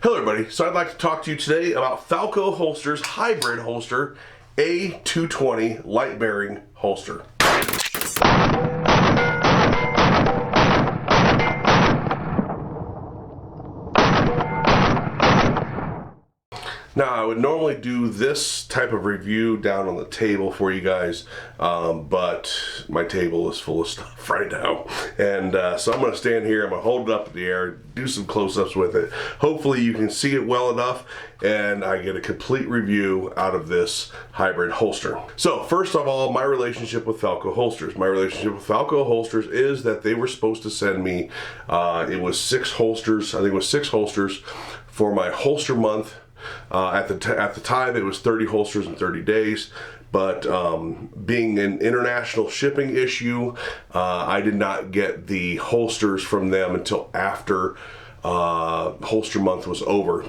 Hello everybody, so I'd like to talk to you today about Falco Holsters hybrid holster A220 light bearing holster. Now, I would normally do this type of review down on the table for you guys, but my table is full of stuff right now. And so I'm going to stand here, I'm going to hold it up in the air, do some close-ups with it. Hopefully you can see it well enough and I get a complete review out of this hybrid holster. So first of all, my relationship with Falco holsters. My relationship with Falco holsters is that they were supposed to send me, it was 6 holsters, I think it was 6 holsters for my holster month. At the time, it was 30 holsters in 30 days, but being an international shipping issue, I did not get the holsters from them until after holster month was over.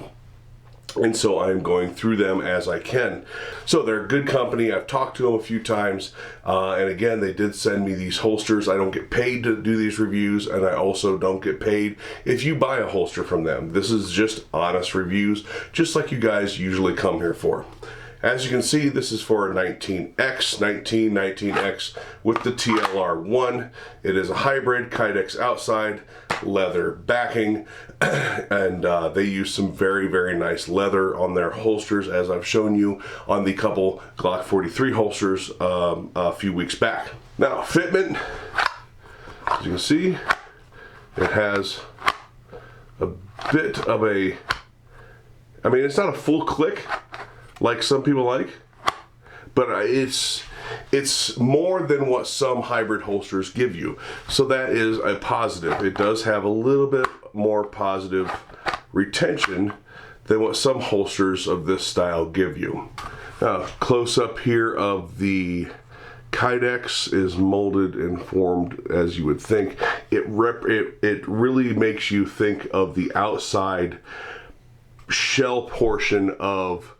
And so I'm going through them as I can. So they're a good company. I've talked to them a few times. And again, they did send me these holsters. I don't get paid to do these reviews, and I also don't get paid if you buy a holster from them. This is just honest reviews, just like you guys usually come here for. As you can see, this is for a 19X with the TLR1. It is a hybrid, Kydex outside, leather backing, and they use some very, very nice leather on their holsters, as I've shown you on the couple Glock 43 holsters a few weeks back. Now, fitment, as you can see, it has a bit of a, I mean, it's not a full click like some people like, but it's more than what some hybrid holsters give you. So that is a positive. It does have a little bit more positive retention than what some holsters of this style give you. Now, close up here of the Kydex is molded and formed as you would think. It really makes you think of the outside shell portion of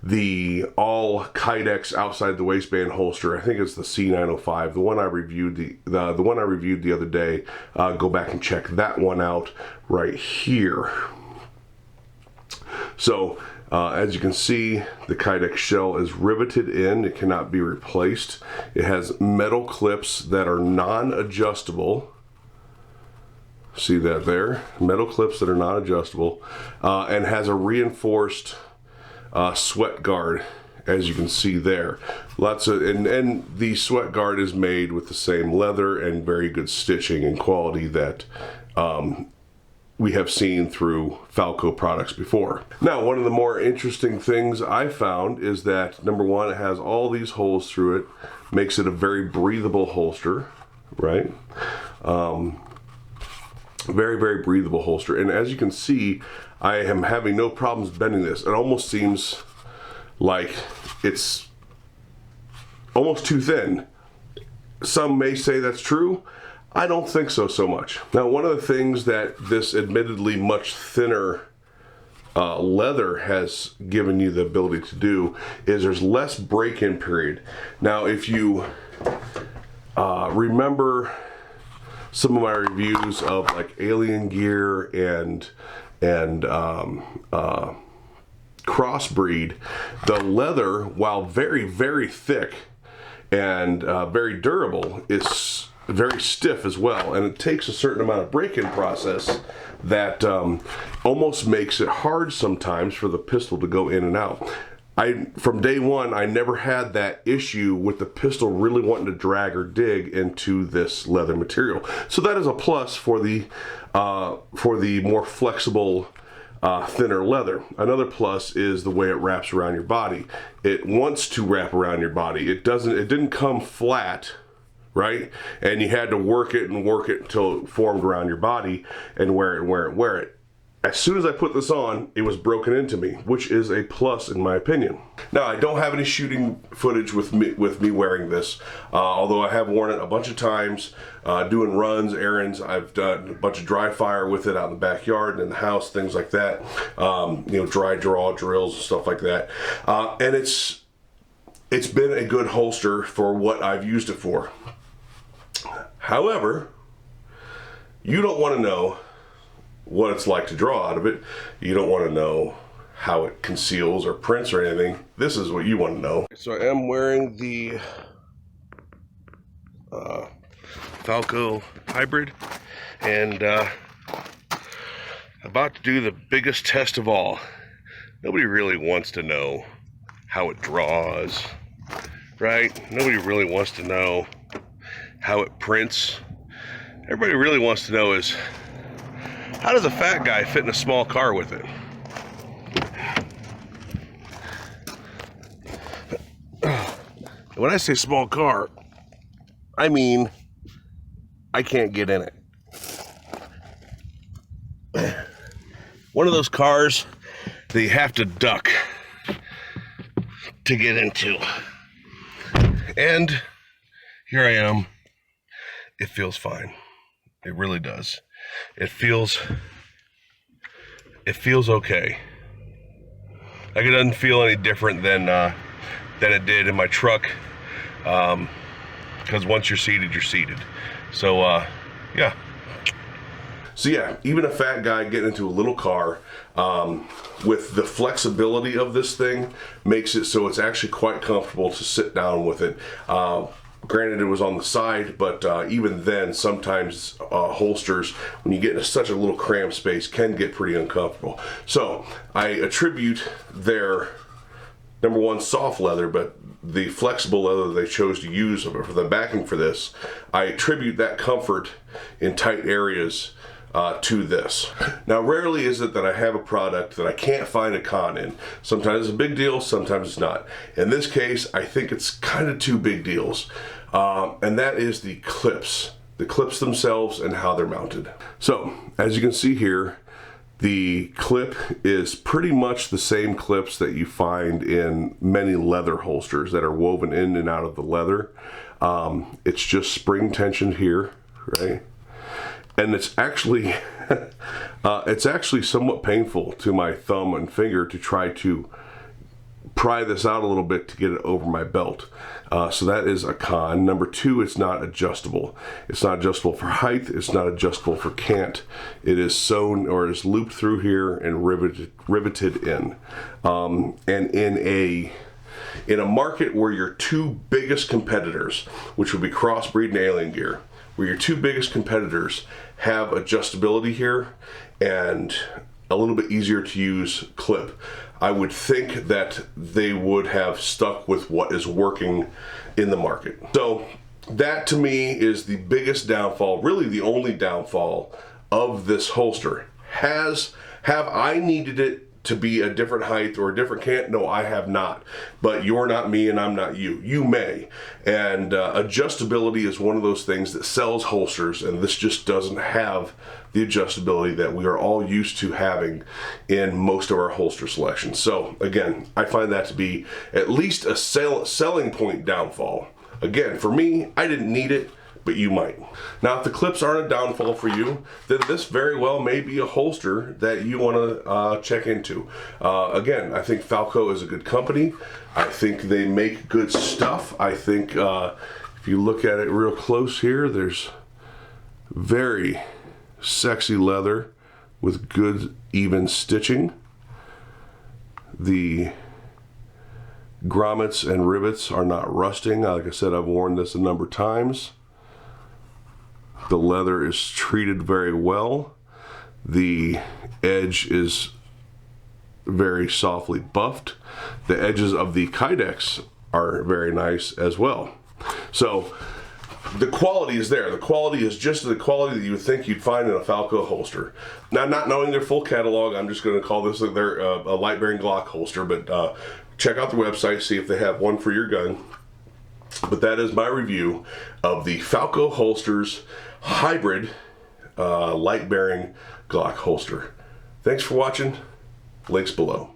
the all Kydex outside the waistband holster. I think it's the C905, the one I reviewed the one I reviewed the other day. Go back and check that one out right here. So as you can see, the Kydex shell is riveted in. It cannot be replaced. It has metal clips that are non-adjustable. See that there? Metal clips that are not adjustable, and has a reinforced sweat guard, as you can see there. Lots of, and the sweat guard is made with the same leather and very good stitching and quality that we have seen through Falco products before. Now, one of the more interesting things I found is that, number one, it has all these holes through it, makes it a very breathable holster, right? Very, very breathable holster. And as you can see, I am having no problems bending this. It almost seems like it's almost too thin. Some may say that's true. I don't think so much. Now, one of the things that this admittedly much thinner leather has given you the ability to do is there's less break-in period. Now, if you remember some of my reviews of like alien gear and crossbreed, the leather, while very, very thick and very durable, is very stiff as well, and it takes a certain amount of break-in process that almost makes it hard sometimes for the pistol to go in and out. From day one, I never had that issue with the pistol really wanting to drag or dig into this leather material. So that is a plus for the more flexible, thinner leather. Another plus is the way it wraps around your body. It wants to wrap around your body. It didn't come flat, right? And you had to work it until it formed around your body and wear it. As soon as I put this on, it was broken into me, which is a plus in my opinion. Now, I don't have any shooting footage with me wearing this, although I have worn it a bunch of times, doing runs, errands. I've done a bunch of dry fire with it out in the backyard and in the house, things like that. You know, dry draw drills and stuff like that. And it's been a good holster for what I've used it for. However, you don't want to know what it's like to draw out of it. You don't want to know how it conceals or prints or anything. This is what you want to know. So I am wearing the Falco hybrid, and about to do the biggest test of all. Nobody really wants to know how it draws, right? Nobody really wants to know how it prints. Everybody really wants to know is, how does a fat guy fit in a small car with it? When I say small car, I mean I can't get in it. One of those cars that you have to duck to get into. And here I am. It feels fine. It really does. It feels okay. Like, it doesn't feel any different than it did in my truck. Because once you're seated, you're seated. So yeah. So yeah, even a fat guy getting into a little car with the flexibility of this thing makes it so it's actually quite comfortable to sit down with it. Granted, it was on the side, but even then, sometimes holsters, when you get into such a little cramped space, can get pretty uncomfortable. So I attribute their, number one, soft leather, but the flexible leather they chose to use for the backing for this, I attribute that comfort in tight areas to this. Now, rarely is it that I have a product that I can't find a con in. Sometimes it's a big deal, sometimes it's not. In this case, I think it's kind of two big deals, and that is the clips themselves and how they're mounted. So, as you can see here, the clip is pretty much the same clips that you find in many leather holsters that are woven in and out of the leather. It's just spring tensioned here, right? And it's actually somewhat painful to my thumb and finger to try to pry this out a little bit to get it over my belt. So that is a con. Number two, it's not adjustable. It's not adjustable for height. It's not adjustable for cant. It is sewn or is looped through here and riveted in. And in a market where your two biggest competitors, which would be Crossbreed and Alien Gear, where your two biggest competitors have adjustability here and a little bit easier to use clip, I would think that they would have stuck with what is working in the market. So that to me is the biggest downfall, really the only downfall of this holster. Have I needed it to be a different height or a different cant? No, I have not. But you're not me and I'm not you. You may. And adjustability is one of those things that sells holsters, and this just doesn't have the adjustability that we are all used to having in most of our holster selections. So again, I find that to be at least a selling point downfall. Again, for me, I didn't need it, but you might. Now, if the clips aren't a downfall for you, then this very well may be a holster that you want to check into. Again, I think Falco is a good company. I think they make good stuff. I think if you look at it real close here, there's very sexy leather with good even stitching. The grommets and rivets are not rusting. Like I said, I've worn this a number of times. The leather is treated very well. The edge is very softly buffed. The edges of the kydex are very nice as well. So the quality is there. The quality is just the quality that you would think you'd find in a Falco holster. Now, not knowing their full catalog, I'm just going to call this their a light bearing Glock holster, but check out the website, see if they have one for your gun. But that is my review of the Falco holsters hybrid light bearing Glock holster. Thanks for watching. Links below.